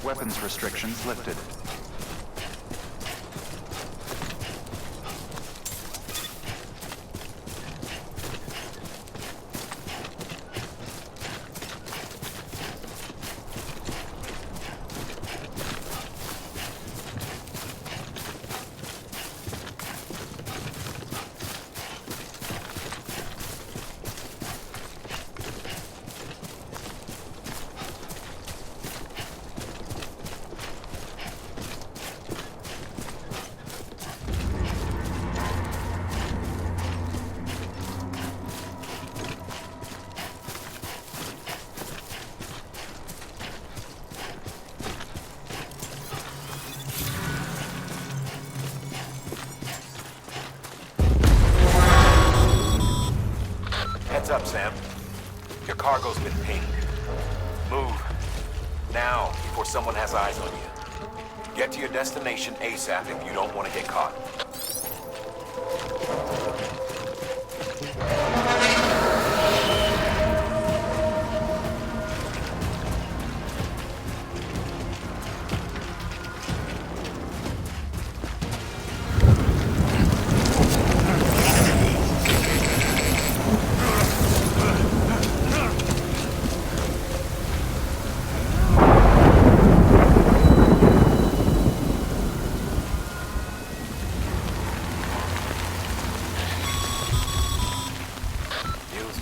weapons restrictions lifted. Heads up, Sam. Your cargo's been pinged. Move. Now, before someone has eyes on you. Get to your destination ASAP if you don't want to get caught.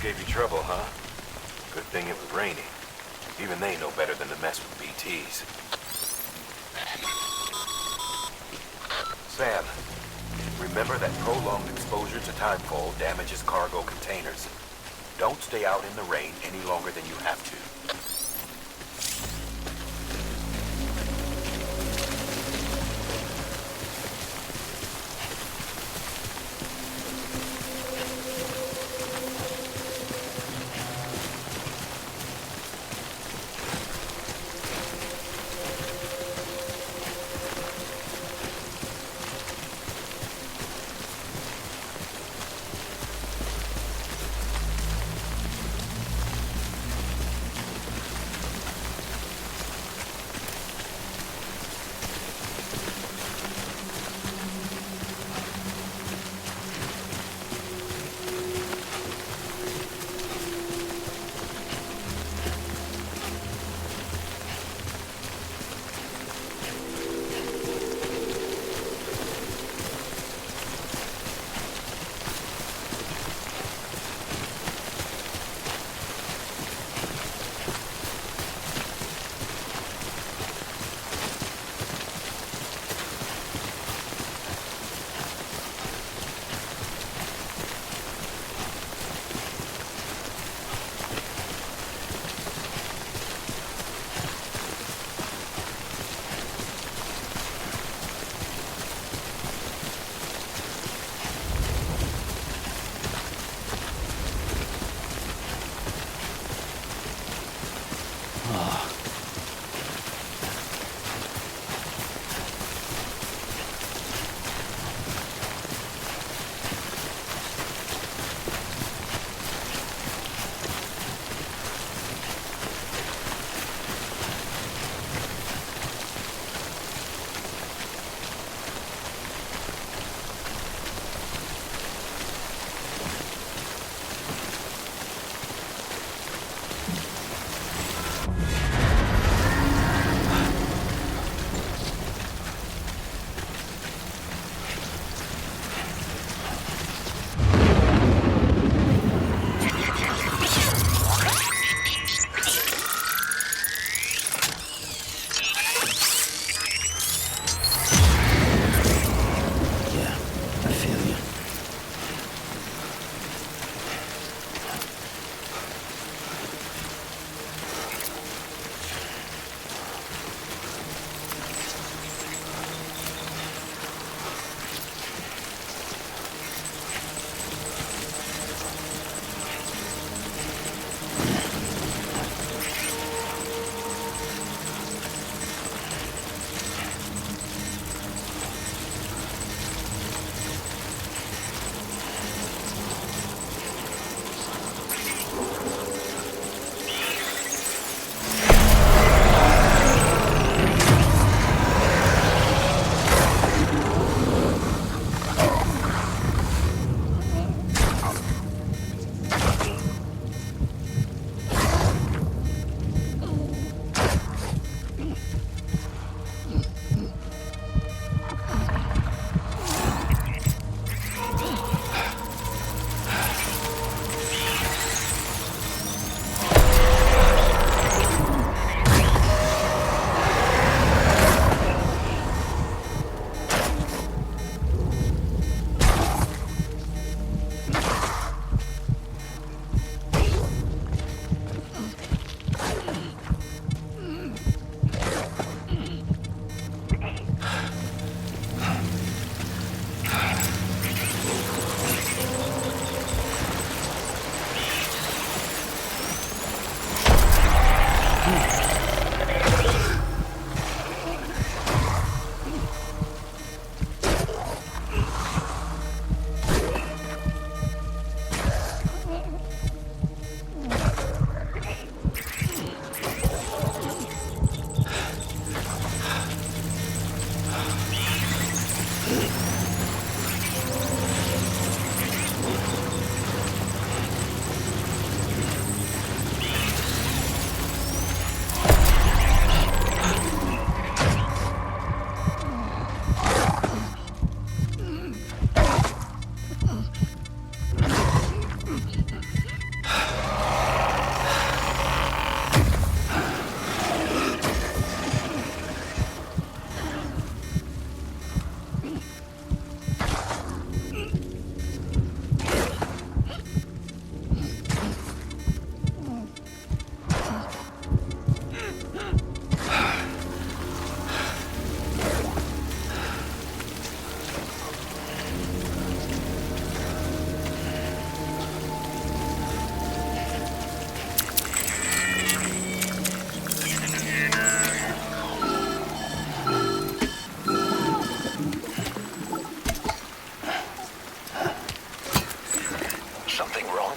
Gave you trouble, huh? Good thing it was raining. Even they know better than to mess with BTs. Sam, remember that prolonged exposure to timefall damages cargo containers. Don't stay out in the rain any longer than you have to.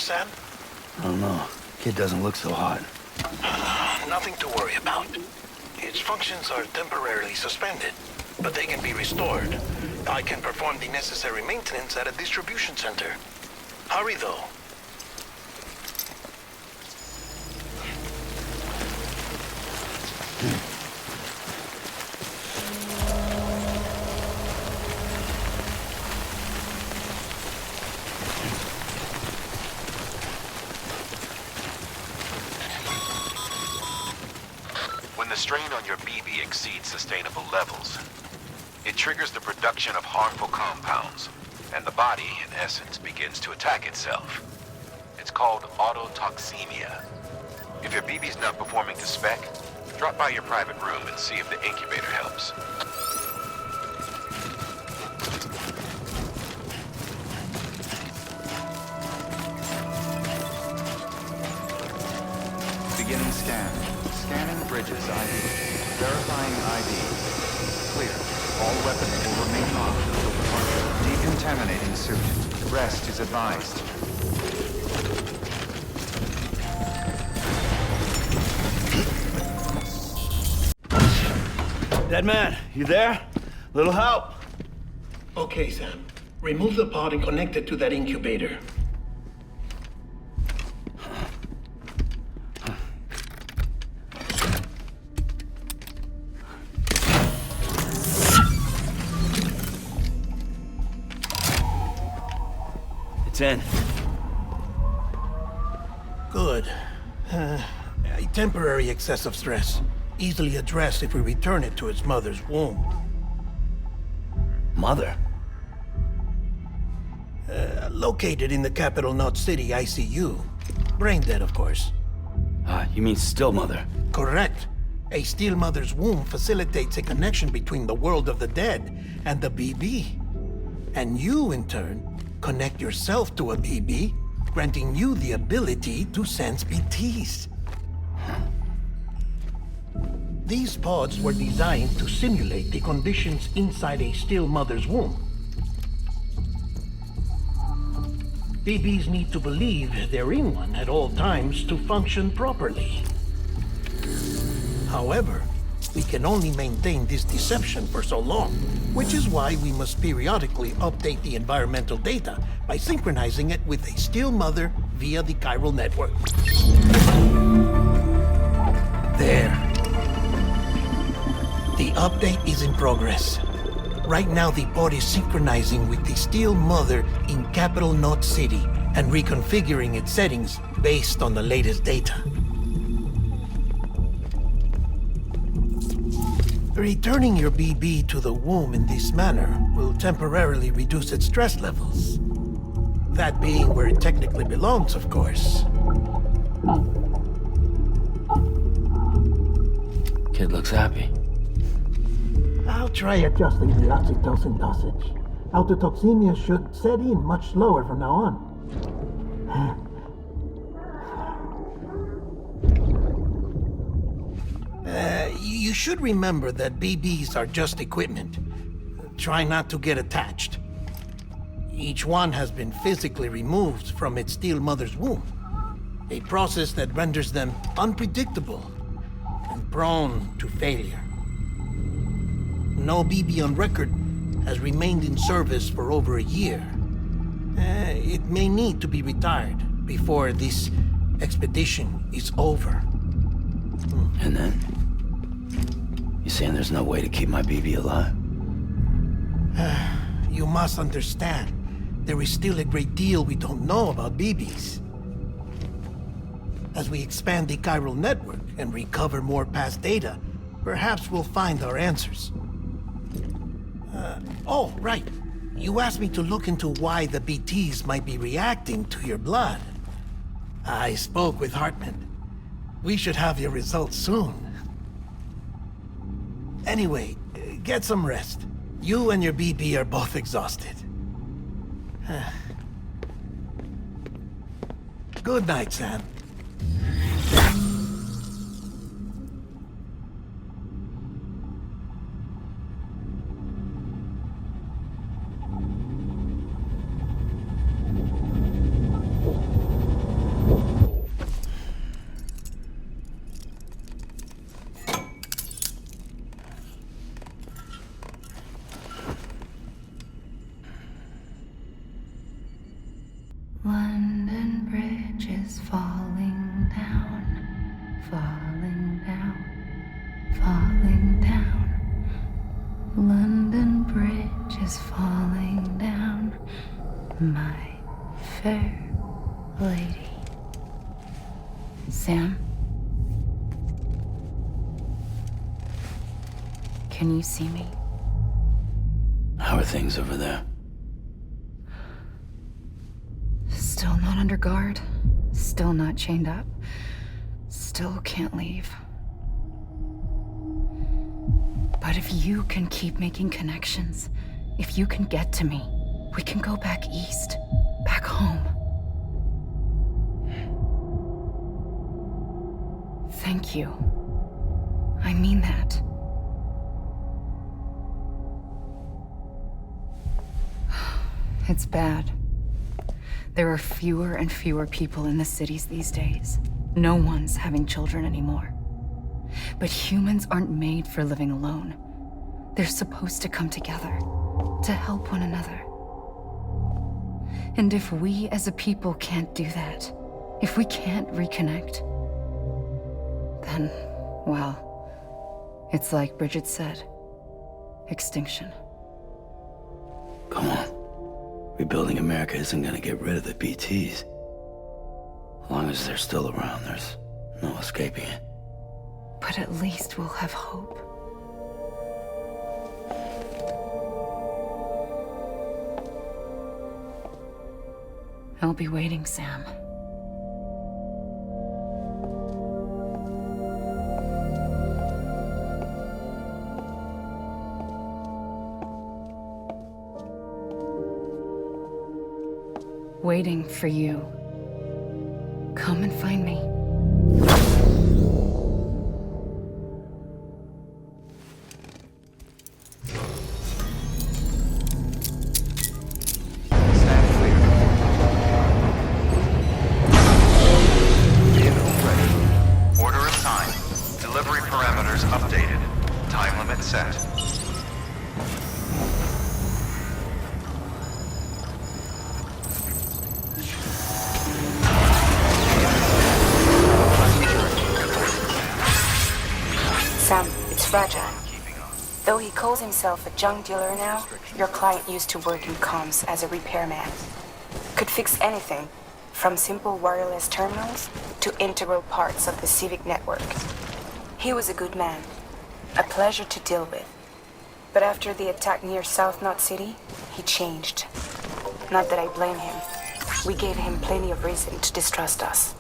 Sam? I don't know. Kid doesn't look so hot. Nothing to worry about. Its functions are temporarily suspended, but they can be restored. I can perform the necessary maintenance at a distribution center. Hurry, though. When the strain on your BB exceeds sustainable levels, it triggers the production of harmful compounds, and the body, in essence, begins to attack itself. It's called autotoxemia. If your BB's not performing to spec, drop by your private room and see if the incubator helps. Beginning scan. Scanning bridges ID. Verifying ID. Clear. All weapons will remain locked until departure. Decontaminating suit. Rest is advised. Dead man, you there? Little help? Okay, Sam. Remove the pod and connect it to that incubator. It's in. Good. A temporary excessive stress. Easily addressed if we return it to its mother's womb. Mother? Located in the capital Knot City ICU. Brain dead, of course. You mean still mother? Correct. A still mother's womb facilitates a connection between the world of the dead and the BB. And you, in turn, connect yourself to a BB, granting you the ability to sense BTs. These pods were designed to simulate the conditions inside a still mother's womb. BBs need to believe they're in one at all times to function properly. However, we can only maintain this deception for so long, which is why we must periodically update the environmental data by synchronizing it with a still mother via the chiral network. There. The update is in progress. Right now, the pod is synchronizing with the still mother in capital Knot City and reconfiguring its settings based on the latest data. Returning your BB to the womb in this manner will temporarily reduce its stress levels. That being where it technically belongs, of course. Kid looks happy. I'll try adjusting the oxytocin dosage. Autotoxemia should set in much slower from now on. You should remember that BBs are just equipment. Try not to get attached. Each one has been physically removed from its still mother's womb. A process that renders them unpredictable and prone to failure. No BB on record has remained in service for over a year. It may need to be retired before this expedition is over. And then? You saying there's no way to keep my BB alive? You must understand. there is still a great deal we don't know about BBs. As we expand the chiral network and recover more past data, perhaps we'll find our answers. Oh, right. You asked me to look into why the BTs might be reacting to your blood. I spoke with Hartman. We should have your results soon. Anyway, get some rest. You and your BB are both exhausted. Good night, Sam. London Bridge is falling down, falling down, falling down. London Bridge is falling down, my fair lady. Sam? Can you see me? How are things over there? Still not under guard, still not chained up, still can't leave. But if you can keep making connections, if you can get to me, we can go back east, back home. Thank you. I mean that. It's bad. There are fewer and fewer people in the cities these days. No one's having children anymore. But humans aren't made for living alone. They're supposed to come together, to help one another. And if we as a people can't do that, if we can't reconnect, then, well, it's like Bridget said, extinction. Come on. Rebuilding America isn't gonna get rid of the BTs. As long as they're still around, there's no escaping it. But at least we'll have hope. I'll be waiting, Sam. Waiting for you. Come and find me. Stand clear. Vehicle ready. Order assigned. Delivery parameters updated. Time limit set. Sam, it's fragile. Though he calls himself a junk dealer now, your client used to work in comms as a repairman. Could fix anything, from simple wireless terminals to integral parts of the civic network. He was a good man, a pleasure to deal with. But after the attack near South Knot City, he changed. Not that I blame him. We gave him plenty of reason to distrust us.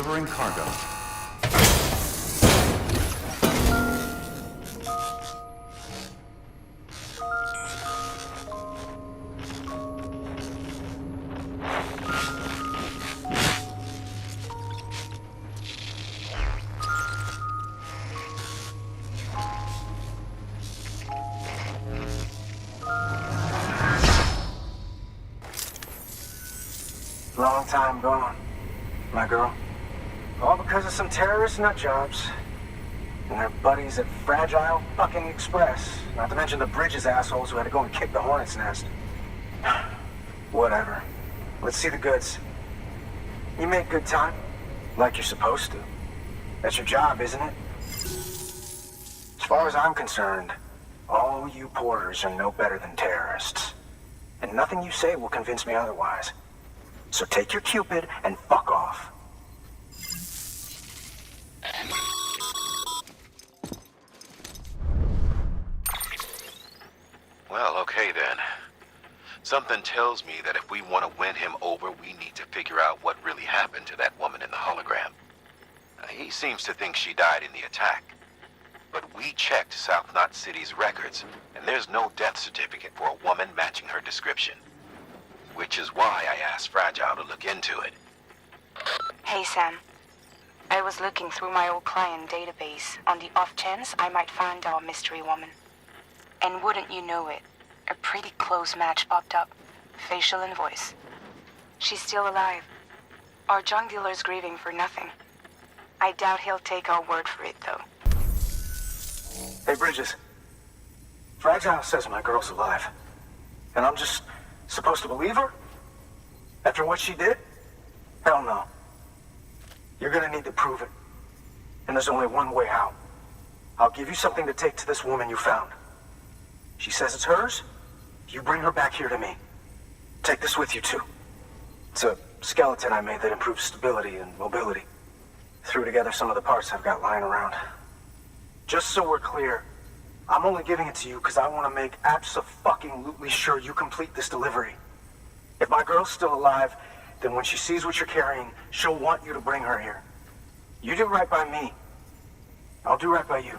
Delivering cargo. Long time gone, my girl. All because of some terrorist nutjobs and their buddies at Fragile fucking Express. Not to mention the Bridges assholes who had to go and kick the hornet's nest. Whatever. Let's see the goods. You make good time, like you're supposed to. That's your job, isn't it? As far as I'm concerned, all you porters are no better than terrorists. And nothing you say will convince me otherwise. So take your Cupid and fuck off. Well, okay then. Something tells me that if we want to win him over, we need to figure out what really happened to that woman in the hologram. He seems to think she died in the attack. But we checked South Knot City's records, and there's no death certificate for a woman matching her description. Which is why I asked Fragile to look into it. Hey, Sam. I was looking through my old client database on the off chance I might find our mystery woman. And wouldn't you know it, a pretty close match popped up. Facial and voice. She's still alive. Our junk dealer's grieving for nothing. I doubt he'll take our word for it, though. Hey, Bridges. Fragile says my girl's alive. And I'm just supposed to believe her? After what she did? Hell no. You're gonna need to prove it. And there's only one way out. I'll give you something to take to this woman you found. She says it's hers. You bring her back here to me. Take this with you, too. It's a skeleton I made that improves stability and mobility. Threw together some of the parts I've got lying around. Just so we're clear, I'm only giving it to you because I want to make abso-fucking-lutely sure you complete this delivery. If my girl's still alive, then when she sees what you're carrying, she'll want you to bring her here. You do right by me. I'll do right by you.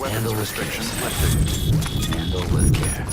Handle with care. Handle with care.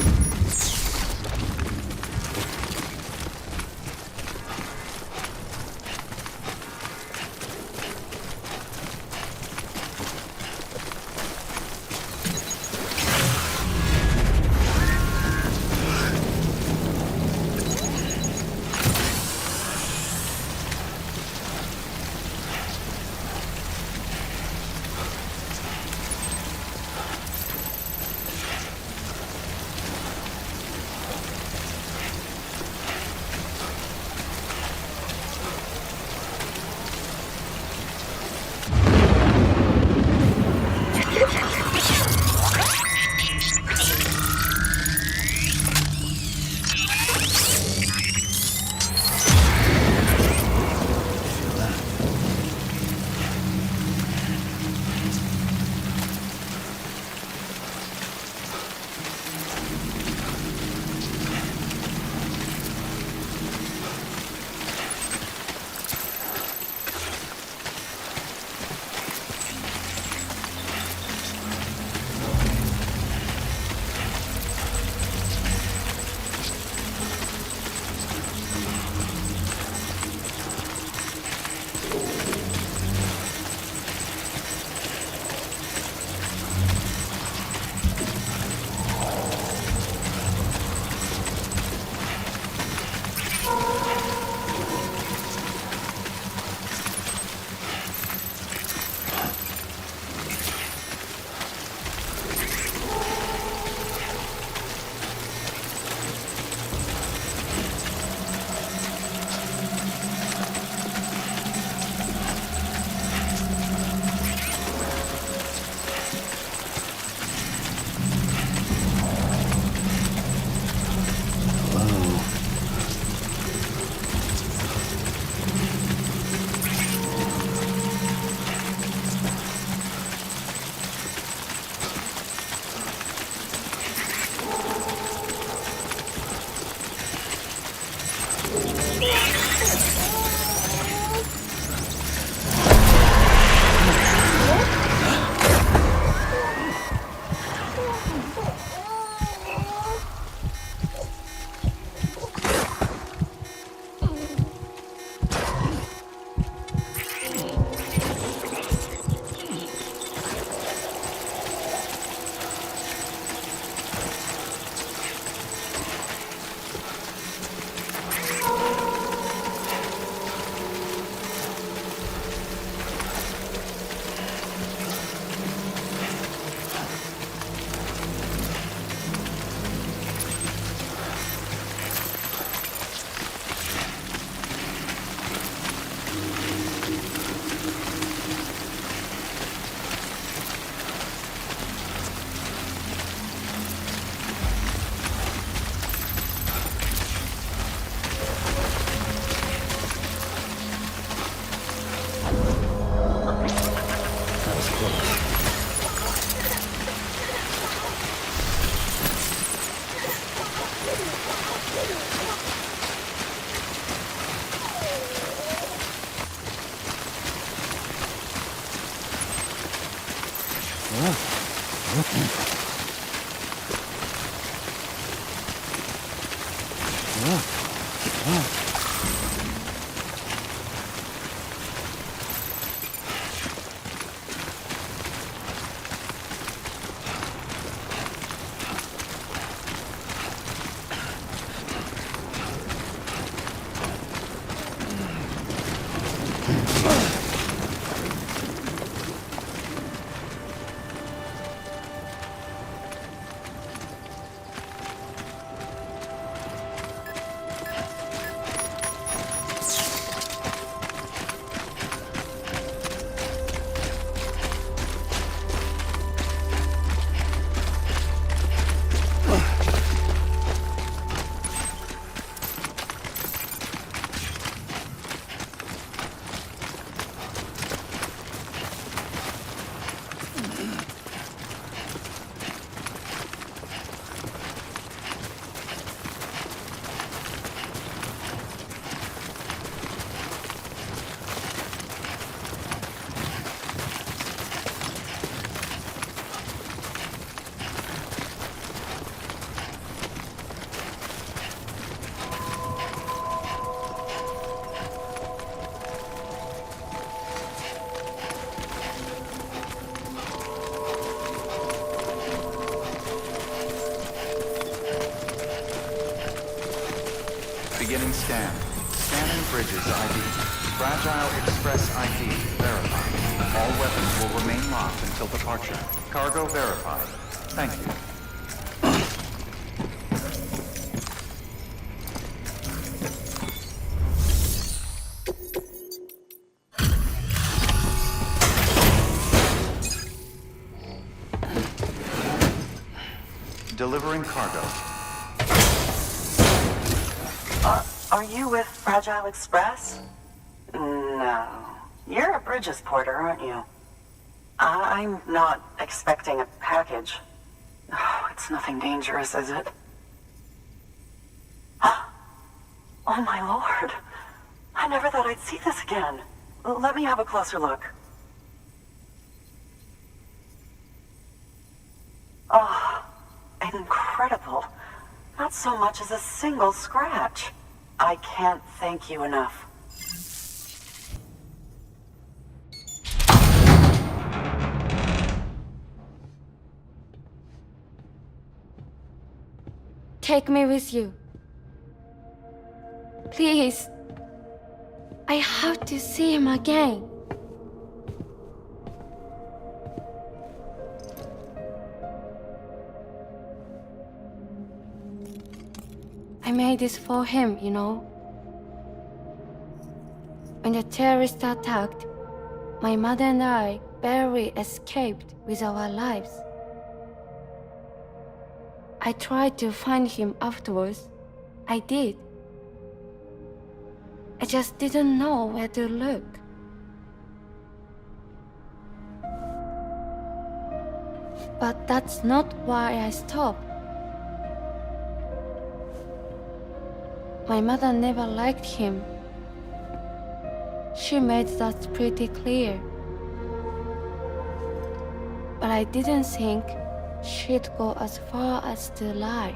Beginning scan. Scanning bridges ID. Fragile Express ID verified. All weapons will remain locked until departure. Cargo verified. Thank you. Delivering cargo. Are you with Fragile Express? No. You're a Bridges porter, aren't you? I'm not expecting a package. Oh, it's nothing dangerous, is it? Oh my lord. I never thought I'd see this again. Let me have a closer look. Oh, incredible. Not so much as a single scratch. I can't thank you enough. Take me with you. Please. I have to see him again. I made this for him, you know. When the terrorists attacked, my mother and I barely escaped with our lives. I tried to find him afterwards. I did. I just didn't know where to look. But that's not why I stopped. My mother never liked him, She made that pretty clear. But I didn't think she'd go as far as to lie.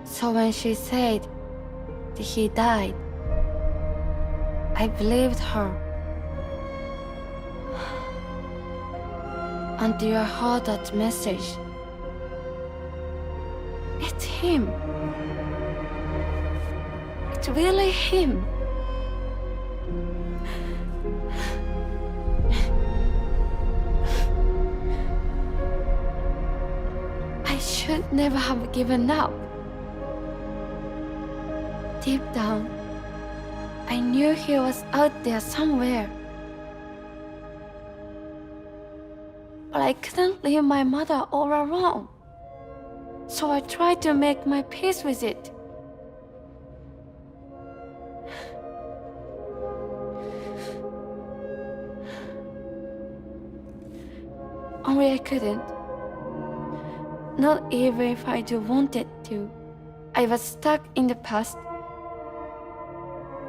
So when she said that he died, I believed her. Until I heard that message. It's him. It's really him. I should never have given up. Deep down, I knew he was out there somewhere. But I couldn't leave my mother all alone. So I tried to make my peace with it. Only I couldn't. Not even if I do wanted to. I was stuck in the past,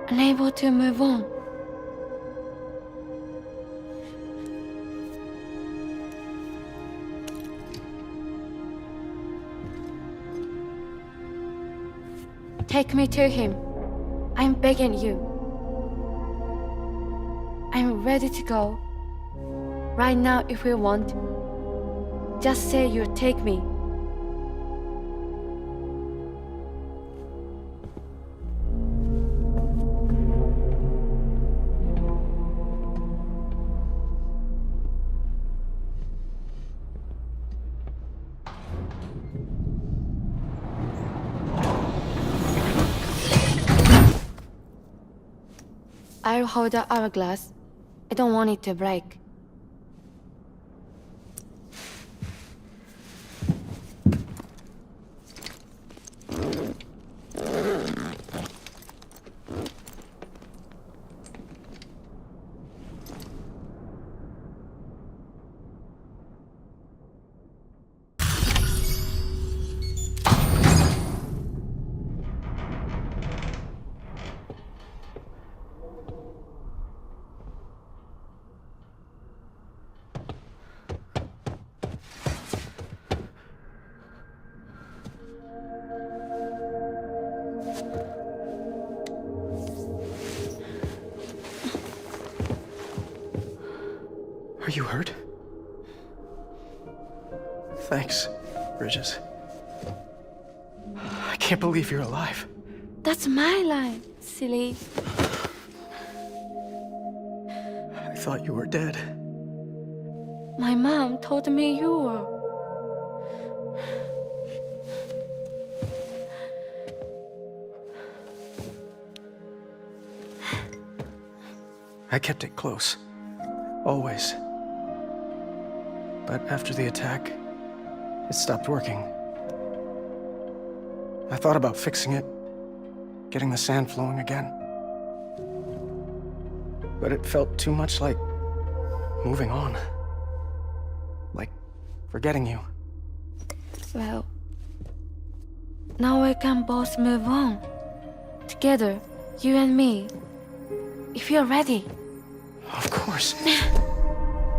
unable to move on. Take me to him. I'm begging you. I'm ready to go. Right now if you want. Just say you'll take me. I'll hold the hourglass. I don't want it to break. Are you hurt? Thanks, Bridges. I can't believe you're alive. That's my line, silly. I thought you were dead. My mom told me you were. I kept it close. Always. But after the attack, it stopped working. I thought about fixing it, getting the sand flowing again. But it felt too much like moving on. Like forgetting you. Well, now we can both move on. Together, you and me. If you're ready. Of course.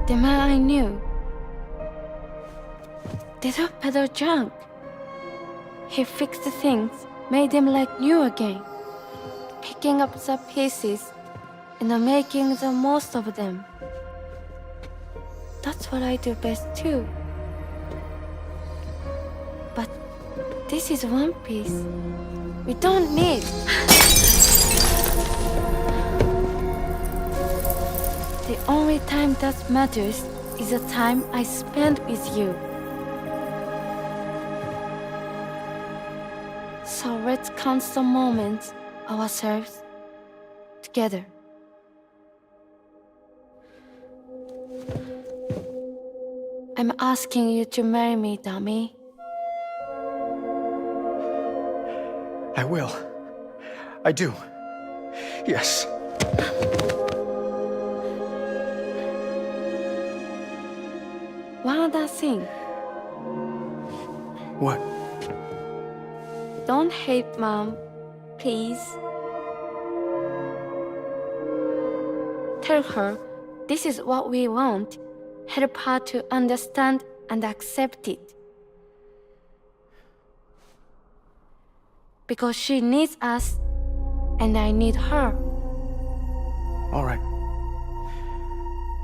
The man I knew. Didn't peddle junk. He fixed the things, made them like new again. Picking up the pieces and making the most of them. That's what I do best too. But this is one piece. We don't need. The only time that matters is the time I spend with you. So let's count the moments ourselves together. I'm asking you to marry me, dummy. I will. I do. Yes. One other thing. What? Don't hate Mom, please. Tell her this is what we want. Help her to understand and accept it. Because she needs us, and I need her. All right.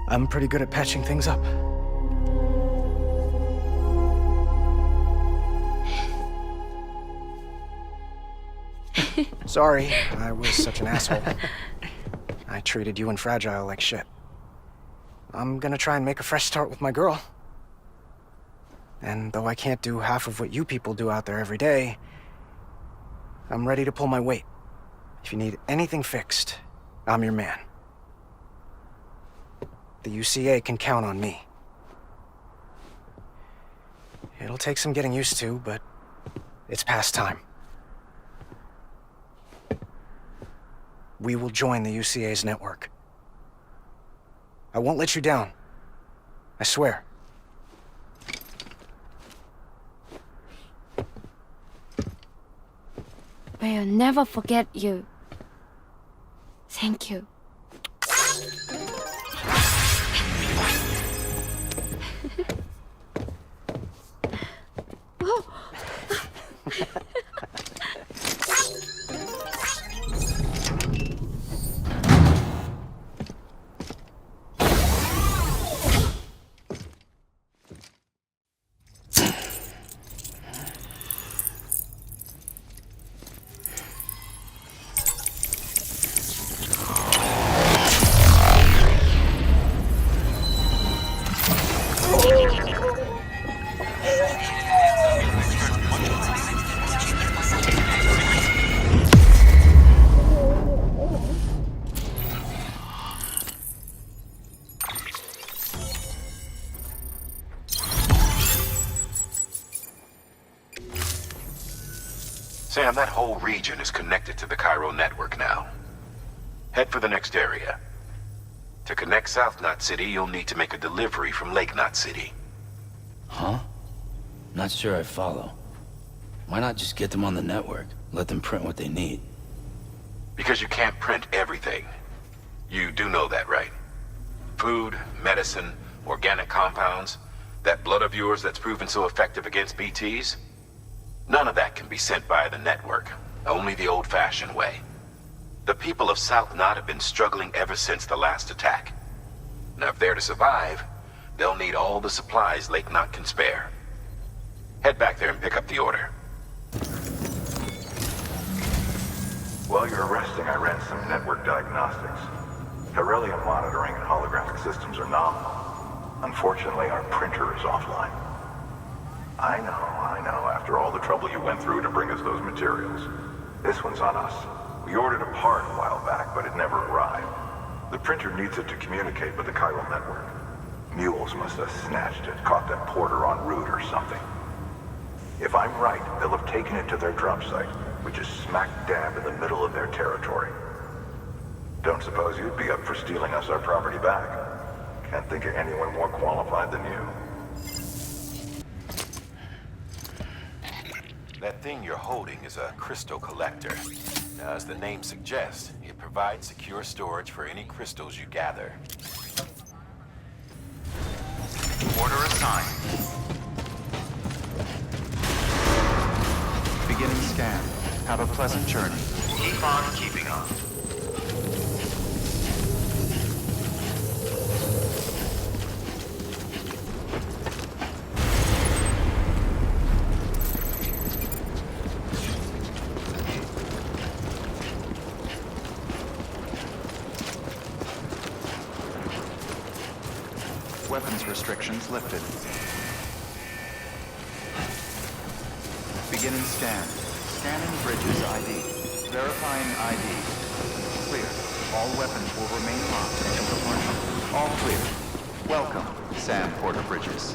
I'm pretty good at patching things up. Sorry, I was such an asshole. I treated you and Fragile like shit. I'm gonna try and make a fresh start with my girl. And though I can't do half of what you people do out there every day, I'm ready to pull my weight. If you need anything fixed, I'm your man. The UCA can count on me. It'll take some getting used to, but it's past time. We will join the UCA's network. I won't let you down. I swear. We'll never forget you. Thank you. Sam, that whole region is connected to the Cairo network now. Head for the next area. To connect South Knot City, you'll need to make a delivery from Lake Knot City. Huh? Not sure I follow. Why not just get them on the network? Let them print what they need. Because you can't print everything. You do know that, right? Food, medicine, organic compounds, that blood of yours that's proven so effective against BTs? None of that can be sent via the network. Only the old-fashioned way. The people of South Knot have been struggling ever since the last attack. Now, if they're to survive, they'll need all the supplies Lake Knot can spare. Head back there and pick up the order. While you're resting, I ran some network diagnostics. Beryllium monitoring and holographic systems are nominal. Unfortunately, our printer is offline. I know. After all the trouble you went through to bring us those materials. This one's on us. We ordered a part a while back, but it never arrived. The printer needs it to communicate with the Cairo network. Mules must have snatched it, caught that porter en route or something. If I'm right, they'll have taken it to their drop site, which is smack dab in the middle of their territory. Don't suppose you'd be up for stealing us our property back? Can't think of anyone more qualified than you. That thing you're holding is a crystal collector. Now, as the name suggests, it provides secure storage for any crystals you gather. Order assigned. Beginning scan. Have a pleasant journey. Keep on keeping on. Weapons restrictions lifted. Beginning scan. Scanning bridges ID. Verifying ID. Clear. All weapons will remain locked until departure. All clear. Welcome, Sam Porter Bridges.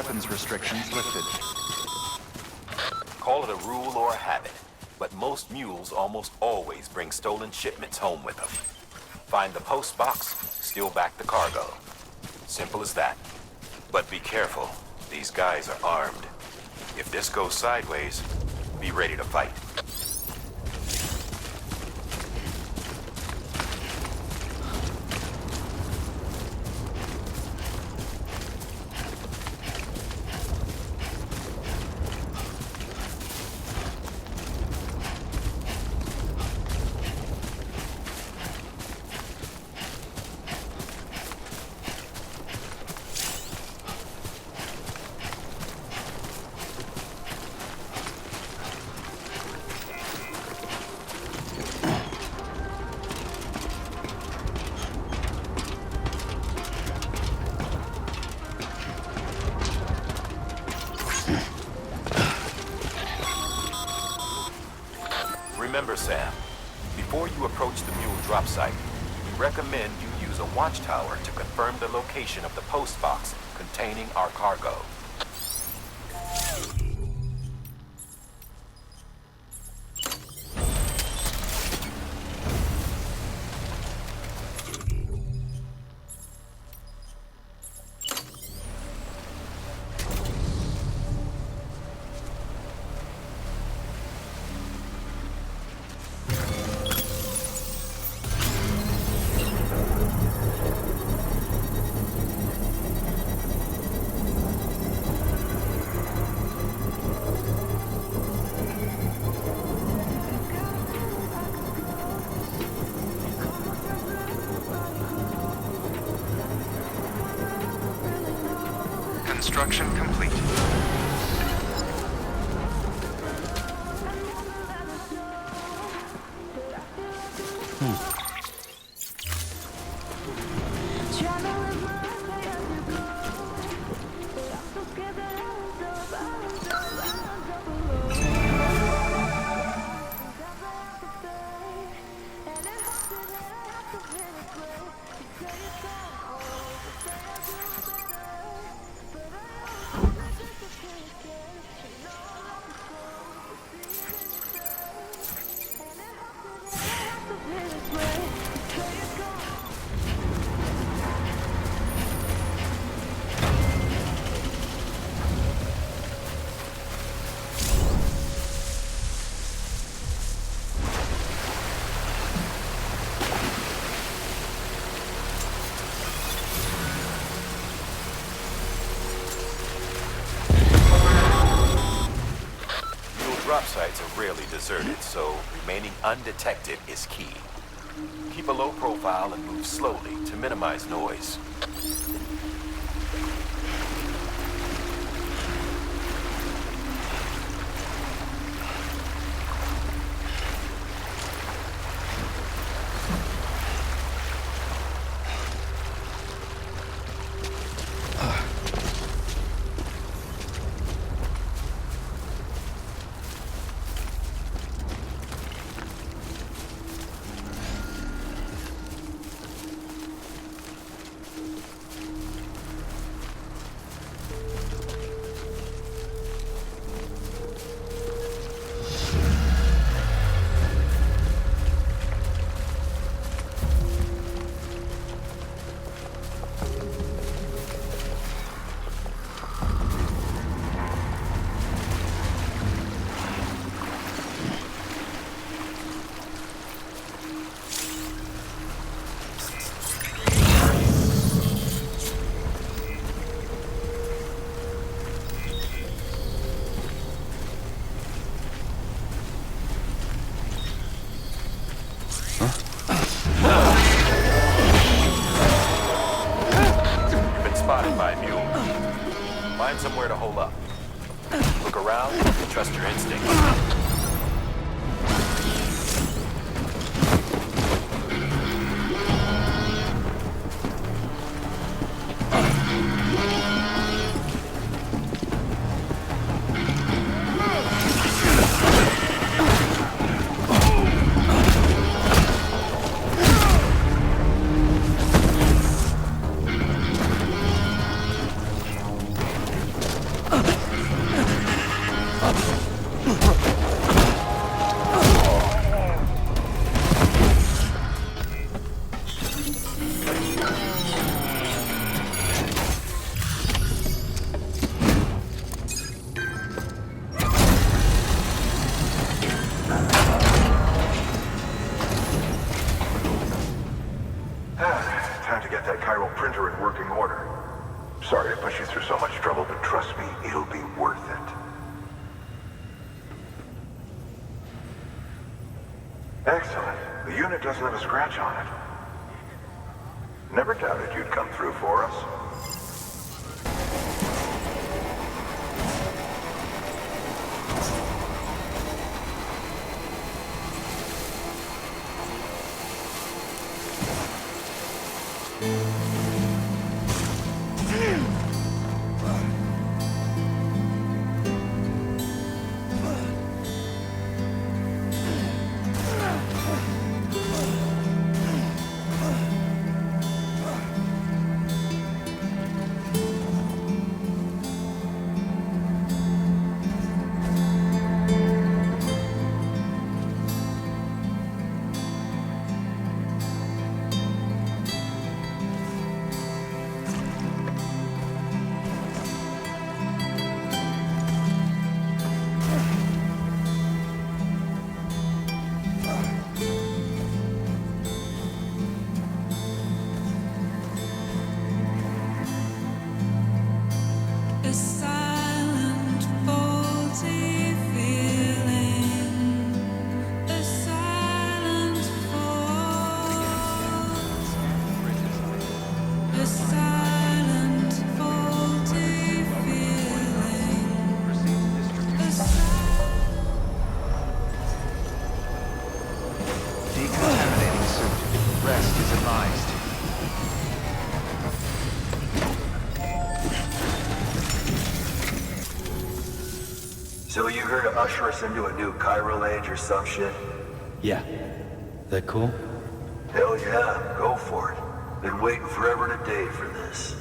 weapons restrictions lifted. Call it a rule or a habit, but most mules almost always bring stolen shipments home with them. Find the post box, steal back the cargo. Simple as that. But be careful. These guys are armed. If this goes sideways, be ready to fight. Remember, Sam, before you approach the mule drop site, we recommend you use a watchtower to confirm the location of the post box containing our cargo. Construction complete. Drop sites are rarely deserted, so remaining undetected is key. Keep a low profile and move slowly to minimize noise. Find somewhere to hole up. Look around and trust your instincts. you through so much trouble, but trust me, it'll be worth it. Excellent. The unit doesn't have a scratch on it. Never doubted you'd come through for us. So you here to usher us into a new chiral age or some shit? Yeah. That cool? Hell yeah, go for it. Been waiting forever and a day for this.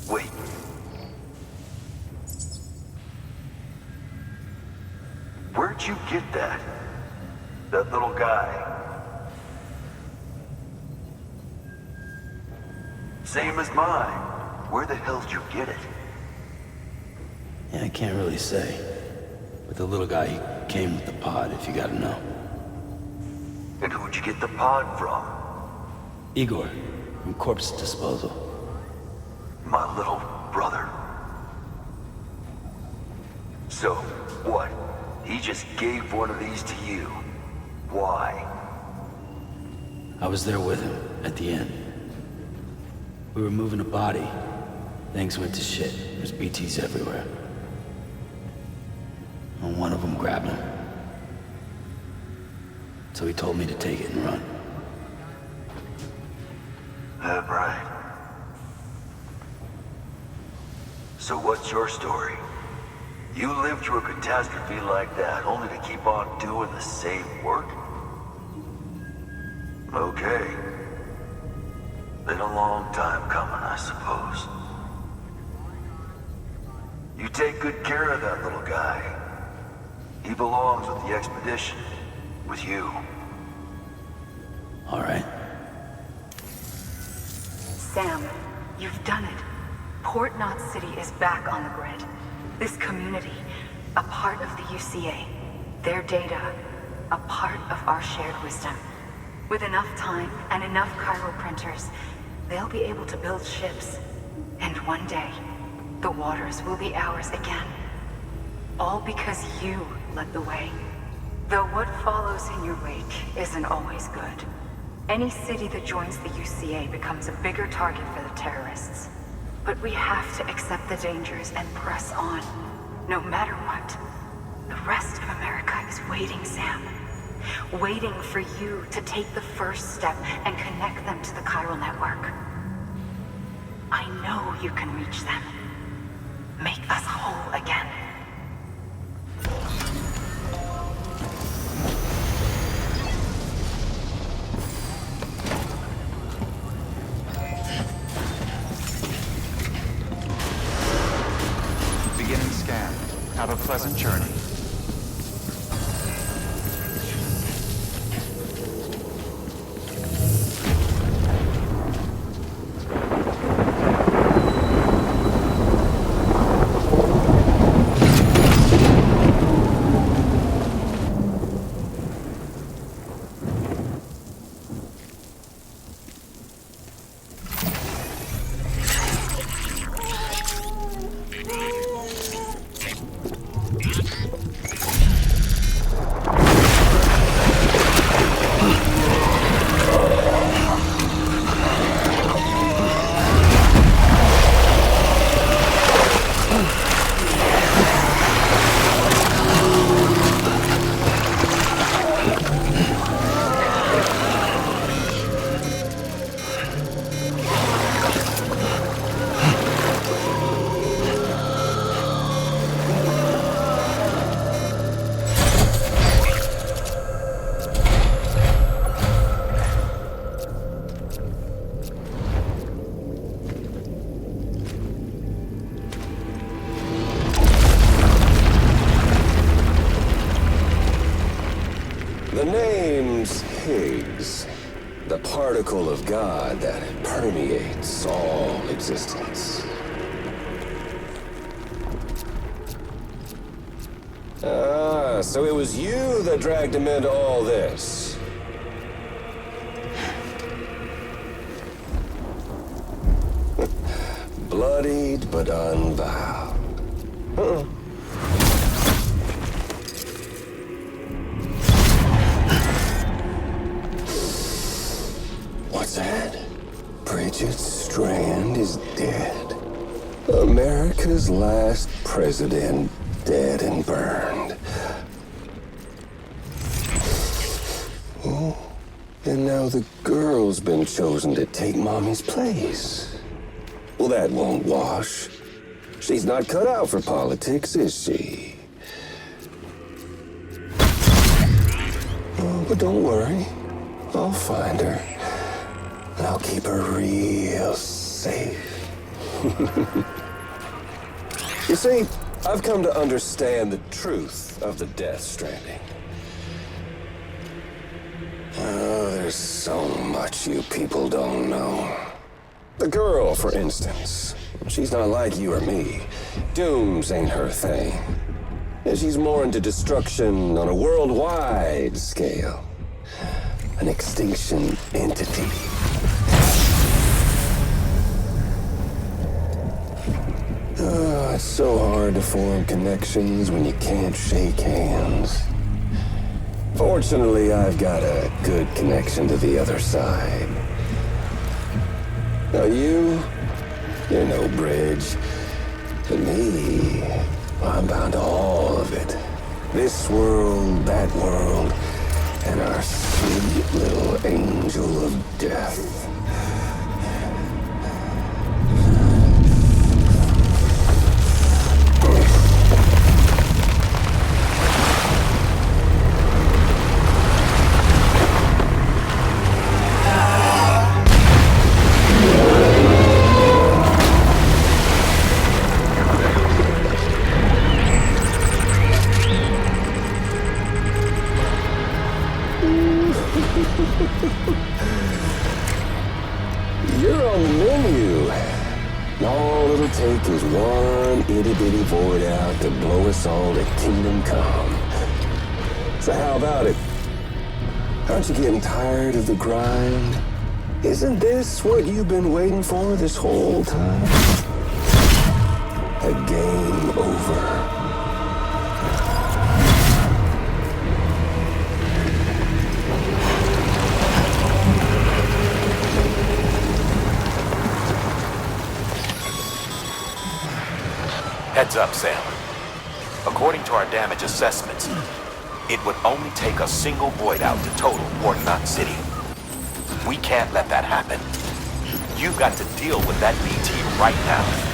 Wait. Where'd you get that? That little guy? Same as mine. Where the hell did you get it? Yeah, I can't really say. But the little guy, he came with the pod, if you gotta know. And who'd you get the pod from? Igor, from Corpse Disposal. My little brother. So, what? He just gave one of these to you. Why? I was there with him, at the end. We were moving a body. Things went to shit. There's BTs everywhere. And one of them grabbed him. So he told me to take it and run. That right. So what's your story? You lived through a catastrophe like that, only to keep on doing the same work? Okay. Been a long time coming, I suppose. You take good care of that little guy. He belongs with the expedition. With you. All right. Sam, you've done it. Port Knot City is back on the grid. This community, a part of the UCA. Their data, a part of our shared wisdom. With enough time and enough chiral printers, they'll be able to build ships. And one day, the waters will be ours again. All because you led the way. Though what follows in your wake isn't always good. Any city that joins the UCA becomes a bigger target for the terrorists. But we have to accept the dangers and press on, no matter what. The rest of America is waiting, Sam. Waiting for you to take the first step and connect them to the chiral network. I know you can reach them. Make us whole again. pleasant journey. The name's Higgs, the particle of God that permeates all existence. Ah, so it was you that dragged him into all this. Bloodied but unvowed. Uh-uh. What's that? Bridget Strand is dead. America's last president dead and burned. Oh, and now the girl's been chosen to take Mommy's place. Well, that won't wash. She's not cut out for politics, is she? Oh, but don't worry. I'll find her. And I'll keep her real safe. You see, I've come to understand the truth of the Death Stranding. Oh, there's so much you people don't know. The girl, for instance, she's not like you or me. Dooms ain't her thing. And she's more into destruction on a worldwide scale. An extinction entity. Oh, it's so hard to form connections when you can't shake hands. Fortunately, I've got a good connection to the other side. Now you're no bridge. To me, I'm bound to all of it. This world, that world, and our sweet little angel of death. You're on the menu. All it'll take is one itty-bitty void out to blow us all to kingdom come. So how about it? Aren't you getting tired of the grind? Isn't this what you've been waiting for this whole time? A game over. Heads up, Sam. According to our damage assessments, it would only take a single void out to total Port Knot City. We can't let that happen. You've got to deal with that BT right now.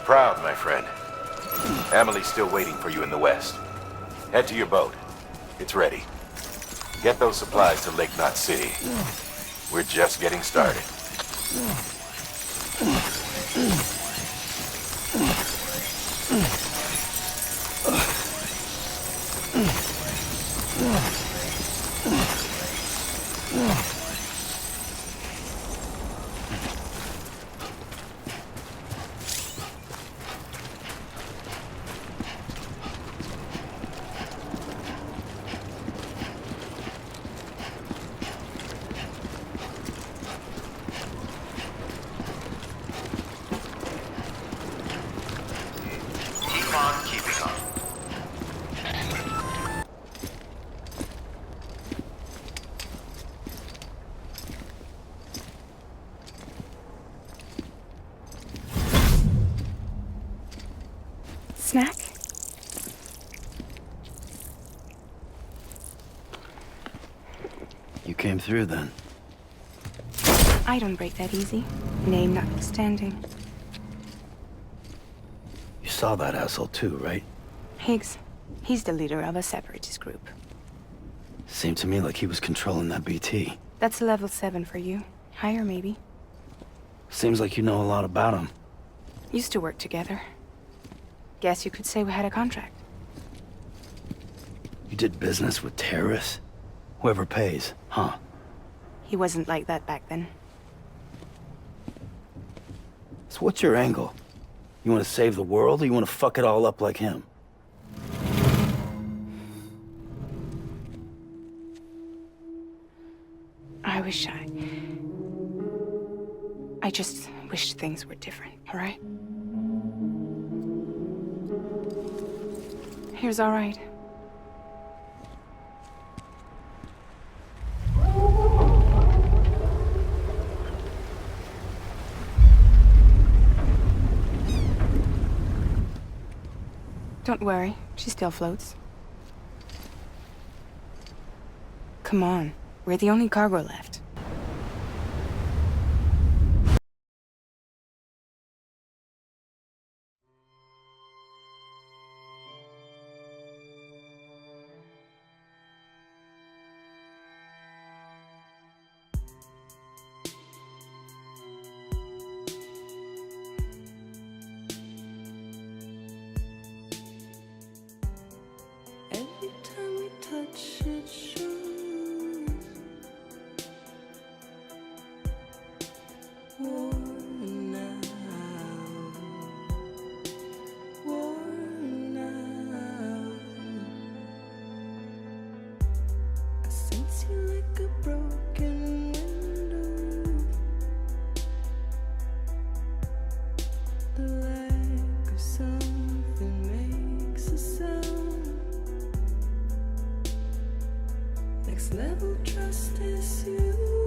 proud, my friend. Emily's still waiting for you in the west. Head to your boat. It's ready. Get those supplies to Lake Knot City. We're just getting started. Snack? You came through then. I don't break that easy. Name notwithstanding. You saw that asshole too, right? Higgs. He's the leader of a separatist group. Seemed to me like he was controlling that BT. That's level 7 for you. Higher, maybe. Seems like you know a lot about him. Used to work together. Guess you could say we had a contract. You did business with terrorists? Whoever pays, huh? He wasn't like that back then. So what's your angle? You want to save the world, or you want to fuck it all up like him? I just wished things were different, all right? Here's all right. Don't worry, she still floats. Come on, we're the only cargo left. Every time we touch it shows war now, war now. I sense you like a broken window. The lack of something makes a sound. Next level trust is you.